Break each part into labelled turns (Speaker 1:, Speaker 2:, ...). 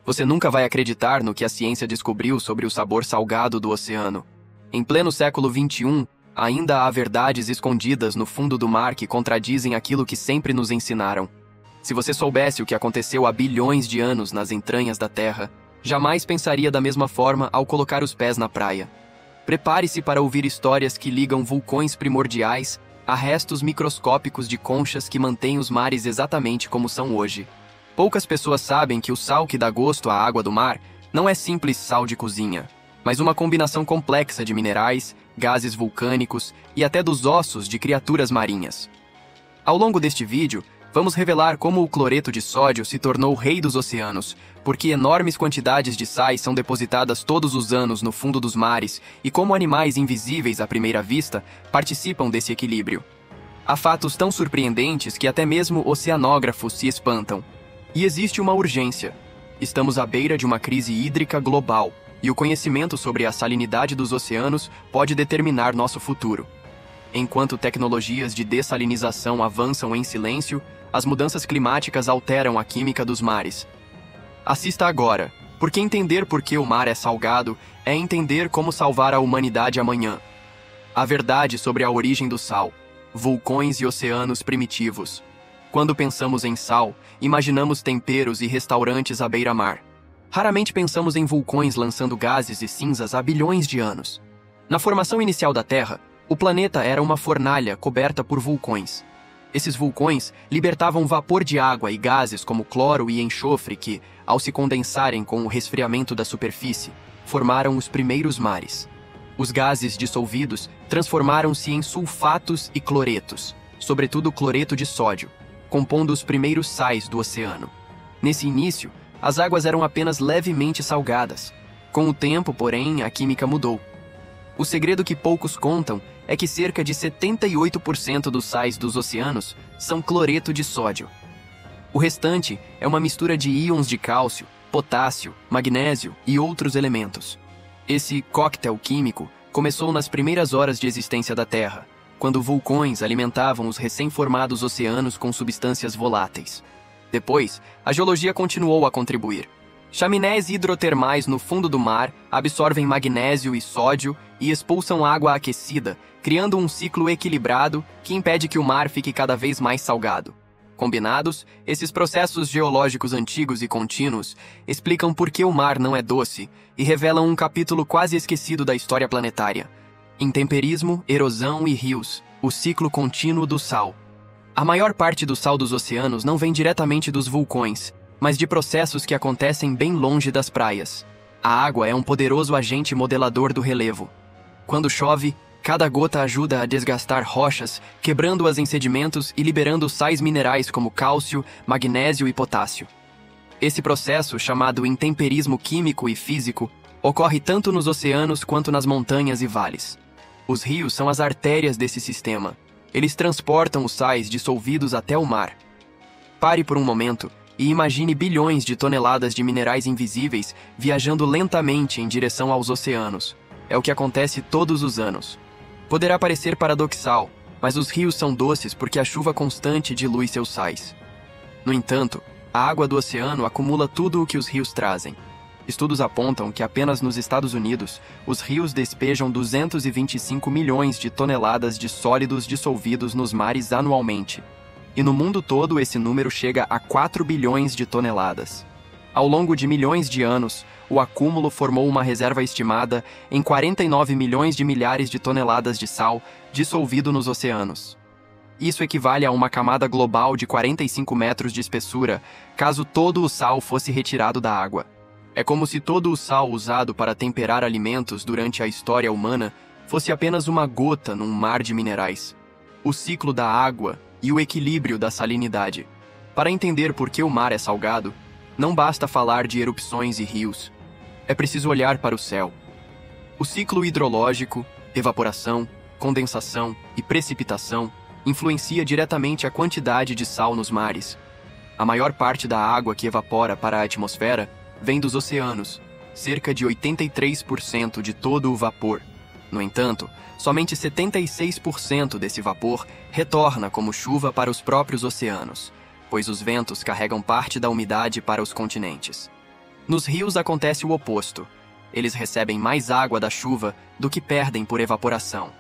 Speaker 1: Você nunca vai acreditar no que a ciência descobriu sobre o sabor salgado do oceano. Em pleno século XXI, ainda há verdades escondidas no fundo do mar que contradizem aquilo que sempre nos ensinaram. Se você soubesse o que aconteceu há bilhões de anos nas entranhas da Terra, jamais pensaria da mesma forma ao colocar os pés na praia. Prepare-se para ouvir histórias que ligam vulcões primordiais a restos microscópicos de conchas que mantêm os mares exatamente como são hoje. Poucas pessoas sabem que o sal que dá gosto à água do mar não é simples sal de cozinha, mas uma combinação complexa de minerais, gases vulcânicos e até dos ossos de criaturas marinhas. Ao longo deste vídeo, vamos revelar como o cloreto de sódio se tornou o rei dos oceanos, porque enormes quantidades de sais são depositadas todos os anos no fundo dos mares e como animais invisíveis à primeira vista participam desse equilíbrio. Há fatos tão surpreendentes que até mesmo oceanógrafos se espantam. E existe uma urgência. Estamos à beira de uma crise hídrica global, e o conhecimento sobre a salinidade dos oceanos pode determinar nosso futuro. Enquanto tecnologias de dessalinização avançam em silêncio, as mudanças climáticas alteram a química dos mares. Assista agora, porque entender por que o mar é salgado é entender como salvar a humanidade amanhã. A verdade sobre a origem do sal, vulcões e oceanos primitivos. Quando pensamos em sal, imaginamos temperos e restaurantes à beira-mar. Raramente pensamos em vulcões lançando gases e cinzas há bilhões de anos. Na formação inicial da Terra, o planeta era uma fornalha coberta por vulcões. Esses vulcões libertavam vapor de água e gases como cloro e enxofre que, ao se condensarem com o resfriamento da superfície, formaram os primeiros mares. Os gases dissolvidos transformaram-se em sulfatos e cloretos, sobretudo cloreto de sódio, compondo os primeiros sais do oceano. Nesse início, as águas eram apenas levemente salgadas. Com o tempo, porém, a química mudou. O segredo que poucos contam é que cerca de 78% dos sais dos oceanos são cloreto de sódio. O restante é uma mistura de íons de cálcio, potássio, magnésio e outros elementos. Esse coquetel químico começou nas primeiras horas de existência da Terra, quando vulcões alimentavam os recém-formados oceanos com substâncias voláteis. Depois, a geologia continuou a contribuir. Chaminés hidrotermais no fundo do mar absorvem magnésio e sódio e expulsam água aquecida, criando um ciclo equilibrado que impede que o mar fique cada vez mais salgado. Combinados, esses processos geológicos antigos e contínuos explicam por que o mar não é doce e revelam um capítulo quase esquecido da história planetária. Intemperismo, erosão e rios, o ciclo contínuo do sal. A maior parte do sal dos oceanos não vem diretamente dos vulcões, mas de processos que acontecem bem longe das praias. A água é um poderoso agente modelador do relevo. Quando chove, cada gota ajuda a desgastar rochas, quebrando-as em sedimentos e liberando sais minerais como cálcio, magnésio e potássio. Esse processo, chamado intemperismo químico e físico, ocorre tanto nos oceanos quanto nas montanhas e vales. Os rios são as artérias desse sistema. Eles transportam os sais dissolvidos até o mar. Pare por um momento e imagine bilhões de toneladas de minerais invisíveis viajando lentamente em direção aos oceanos. É o que acontece todos os anos. Poderá parecer paradoxal, mas os rios são doces porque a chuva constante dilui seus sais. No entanto, a água do oceano acumula tudo o que os rios trazem. Estudos apontam que apenas nos Estados Unidos, os rios despejam 225 milhões de toneladas de sólidos dissolvidos nos mares anualmente. E no mundo todo esse número chega a 4 bilhões de toneladas. Ao longo de milhões de anos, o acúmulo formou uma reserva estimada em 49 milhões de milhares de toneladas de sal dissolvido nos oceanos. Isso equivale a uma camada global de 45 metros de espessura, caso todo o sal fosse retirado da água. É como se todo o sal usado para temperar alimentos durante a história humana fosse apenas uma gota num mar de minerais. O ciclo da água e o equilíbrio da salinidade. Para entender por que o mar é salgado, não basta falar de erupções e rios. É preciso olhar para o céu. O ciclo hidrológico, evaporação, condensação e precipitação influencia diretamente a quantidade de sal nos mares. A maior parte da água que evapora para a atmosfera vem dos oceanos, cerca de 83% de todo o vapor. No entanto, somente 76% desse vapor retorna como chuva para os próprios oceanos, pois os ventos carregam parte da umidade para os continentes. Nos rios acontece o oposto. Eles recebem mais água da chuva do que perdem por evaporação.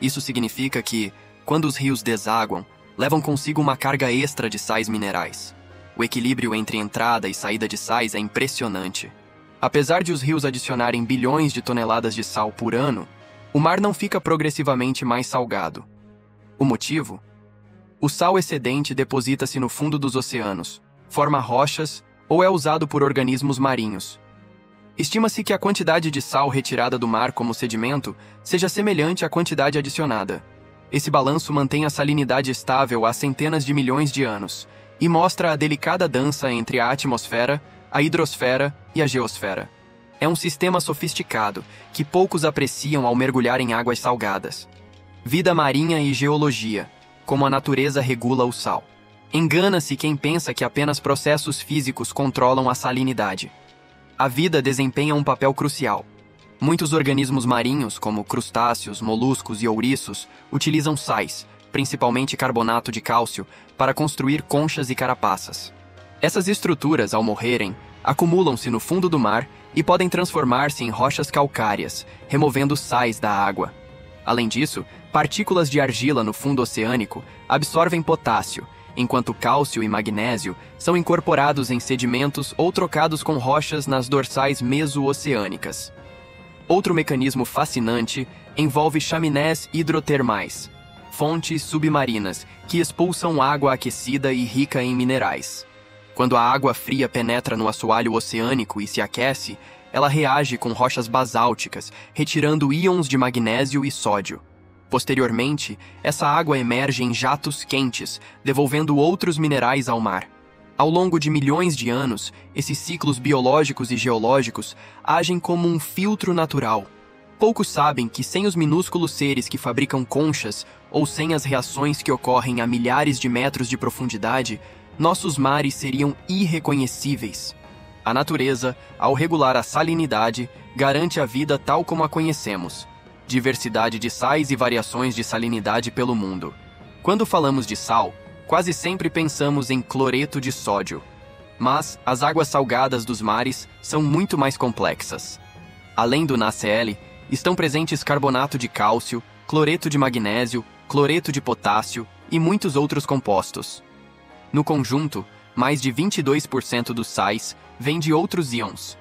Speaker 1: Isso significa que, quando os rios desaguam, levam consigo uma carga extra de sais minerais. O equilíbrio entre entrada e saída de sais é impressionante. Apesar de os rios adicionarem bilhões de toneladas de sal por ano, o mar não fica progressivamente mais salgado. O motivo? O sal excedente deposita-se no fundo dos oceanos, forma rochas ou é usado por organismos marinhos. Estima-se que a quantidade de sal retirada do mar como sedimento seja semelhante à quantidade adicionada. Esse balanço mantém a salinidade estável há centenas de milhões de anos e mostra a delicada dança entre a atmosfera, a hidrosfera e a geosfera. É um sistema sofisticado que poucos apreciam ao mergulhar em águas salgadas. Vida marinha e geologia, como a natureza regula o sal. Engana-se quem pensa que apenas processos físicos controlam a salinidade. A vida desempenha um papel crucial. Muitos organismos marinhos, como crustáceos, moluscos e ouriços, utilizam sais, principalmente carbonato de cálcio, para construir conchas e carapaças. Essas estruturas, ao morrerem, acumulam-se no fundo do mar e podem transformar-se em rochas calcárias, removendo sais da água. Além disso, partículas de argila no fundo oceânico absorvem potássio, enquanto cálcio e magnésio são incorporados em sedimentos ou trocados com rochas nas dorsais meso-oceânicas. Outro mecanismo fascinante envolve chaminés hidrotermais, fontes submarinas que expulsam água aquecida e rica em minerais. Quando a água fria penetra no assoalho oceânico e se aquece, ela reage com rochas basálticas, retirando íons de magnésio e sódio. Posteriormente, essa água emerge em jatos quentes, devolvendo outros minerais ao mar. Ao longo de milhões de anos, esses ciclos biológicos e geológicos agem como um filtro natural. Poucos sabem que sem os minúsculos seres que fabricam conchas, ou sem as reações que ocorrem a milhares de metros de profundidade, nossos mares seriam irreconhecíveis. A natureza, ao regular a salinidade, garante a vida tal como a conhecemos. Diversidade de sais e variações de salinidade pelo mundo. Quando falamos de sal, quase sempre pensamos em cloreto de sódio. Mas as águas salgadas dos mares são muito mais complexas. Além do NaCl, estão presentes carbonato de cálcio, cloreto de magnésio, cloreto de potássio e muitos outros compostos. No conjunto, mais de 22% dos sais vêm de outros íons.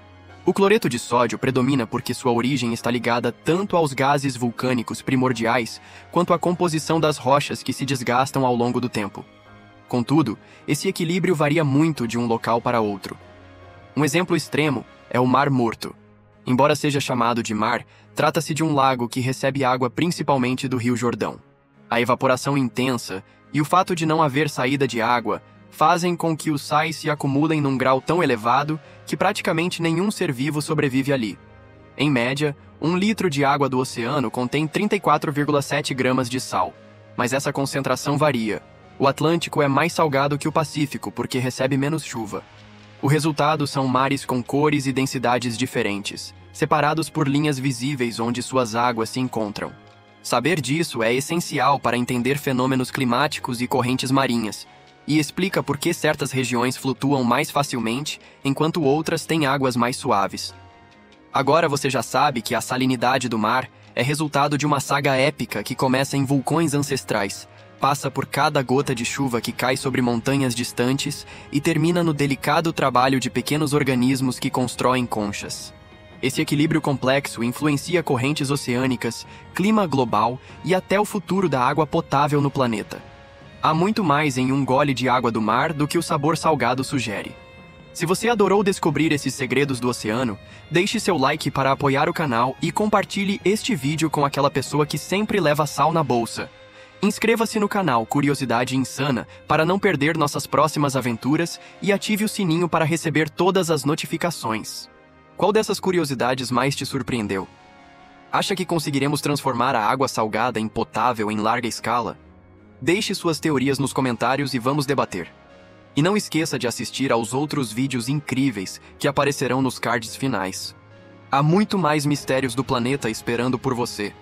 Speaker 1: O cloreto de sódio predomina porque sua origem está ligada tanto aos gases vulcânicos primordiais quanto à composição das rochas que se desgastam ao longo do tempo. Contudo, esse equilíbrio varia muito de um local para outro. Um exemplo extremo é o Mar Morto. Embora seja chamado de mar, trata-se de um lago que recebe água principalmente do Rio Jordão. A evaporação intensa e o fato de não haver saída de água fazem com que os sais se acumulem num grau tão elevado que praticamente nenhum ser vivo sobrevive ali. Em média, 1 litro de água do oceano contém 34,7 gramas de sal, mas essa concentração varia. O Atlântico é mais salgado que o Pacífico porque recebe menos chuva. O resultado são mares com cores e densidades diferentes, separados por linhas visíveis onde suas águas se encontram. Saber disso é essencial para entender fenômenos climáticos e correntes marinhas, e explica por que certas regiões flutuam mais facilmente, enquanto outras têm águas mais suaves. Agora você já sabe que a salinidade do mar é resultado de uma saga épica que começa em vulcões ancestrais, passa por cada gota de chuva que cai sobre montanhas distantes e termina no delicado trabalho de pequenos organismos que constroem conchas. Esse equilíbrio complexo influencia correntes oceânicas, clima global e até o futuro da água potável no planeta. Há muito mais em um gole de água do mar do que o sabor salgado sugere. Se você adorou descobrir esses segredos do oceano, deixe seu like para apoiar o canal e compartilhe este vídeo com aquela pessoa que sempre leva sal na bolsa. Inscreva-se no canal Curiosidade Insana para não perder nossas próximas aventuras e ative o sininho para receber todas as notificações. Qual dessas curiosidades mais te surpreendeu? Acha que conseguiremos transformar a água salgada em potável em larga escala? Deixe suas teorias nos comentários e vamos debater. E não esqueça de assistir aos outros vídeos incríveis que aparecerão nos cards finais. Há muito mais mistérios do planeta esperando por você.